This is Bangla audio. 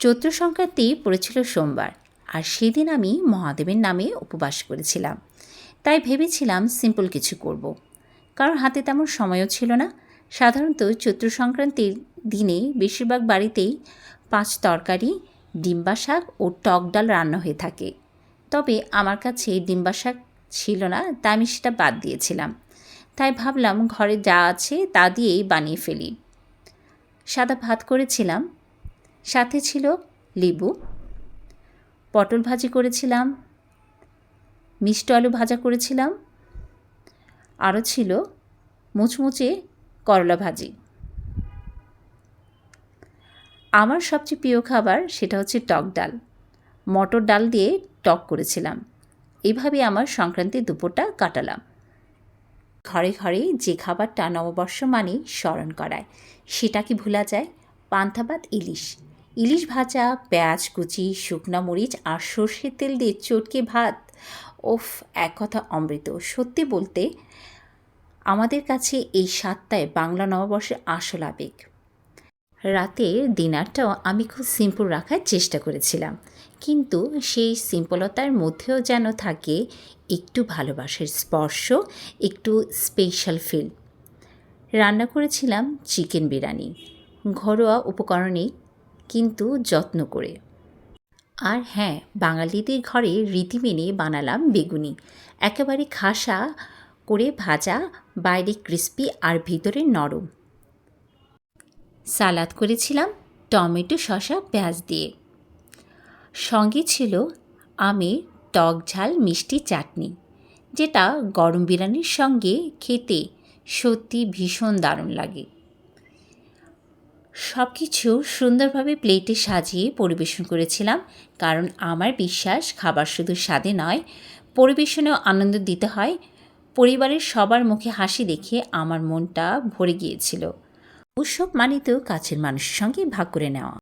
চৈত্র সংক্রান্তি পড়েছিল সোমবার, আর সেদিন আমি মহাদেবের নামে উপবাস করেছিলাম। তাই ভেবেছিলাম সিম্পল কিছু করব, কারণ হাতে তেমন সময়ও ছিল না। সাধারণত চৈত্র সংক্রান্তির দিনে বেশিরভাগ বাড়িতেই 5 তরকারি, ডিম্বা শাক ও টক ডাল রান্না হয়ে থাকে। তবে আমার কাছে ডিম্বা শাক ছিল না, তাই আমি সেটা বাদ দিয়েছিলাম। তাই ভাবলাম ঘরে যা আছে তা দিয়েই বানিয়ে ফেলি। সাদা ভাত করেছিলাম, সাথে ছিল লেবু, পটল ভাজি করেছিলাম, মিষ্টি আলু ভাজা করেছিলাম, আরও ছিল মুচমুচে করলা ভাজি। আমার সবচেয়ে প্রিয় খাবার সেটা হচ্ছে টক ডাল। মটর ডাল দিয়ে টক করেছিলাম। এভাবে আমার সংক্রান্তির দুপুরটা কাটালাম। ঘরে ঘরে যে খাবারটা নববর্ষ মানেই স্মরণ করায়, সেটা কি ভোলা যায়? পান্তা ভাত, ইলিশ ভাজা, পেঁয়াজ কুচি, শুকনো মরিচ আর সর্ষের তেল দিয়ে চটকে ভাত। ওফ, এক কথা অমৃত। সত্যি বলতে আমাদের কাছে এই স্বাদটাই বাংলা নববর্ষের আসল আবেগ। রাতের ডিনারটাও আমি খুব সিম্পল রাখার চেষ্টা করেছিলাম, কিন্তু সেই সিম্পলতার মধ্যেও যেন থাকে একটু ভালোবাসার স্পর্শ, একটু স্পেশাল ফিল। রান্না করেছিলাম চিকেন বিরিয়ানি, ঘরোয়া উপকরণে কিন্তু যত্ন করে। আর হ্যাঁ, বাঙালিদের ঘরে রীতি মেনে বানালাম বেগুনি, একেবারে খাসা করে ভাজা, বাইরে ক্রিস্পি আর ভিতরে নরম। সালাদ করেছিলাম টমেটো, শসা, পেঁয়াজ দিয়ে। সঙ্গে ছিল আমের টক ঝাল মিষ্টি চাটনি, যেটা গরম বিরিয়ানির সঙ্গে খেতে সত্যি ভীষণ দারুণ লাগে। সব কিছু সুন্দরভাবে প্লেটে সাজিয়ে পরিবেশন করেছিলাম, কারণ আমার বিশ্বাস খাবার শুধু স্বাদে নয়, পরিবেশনেও আনন্দ দিতে হয়। পরিবারের সবার মুখে হাসি দেখে আমার মনটা ভরে গিয়েছিল। উৎসব মানে তো কাছের মানুষের সঙ্গে ভাগ করে নেওয়া।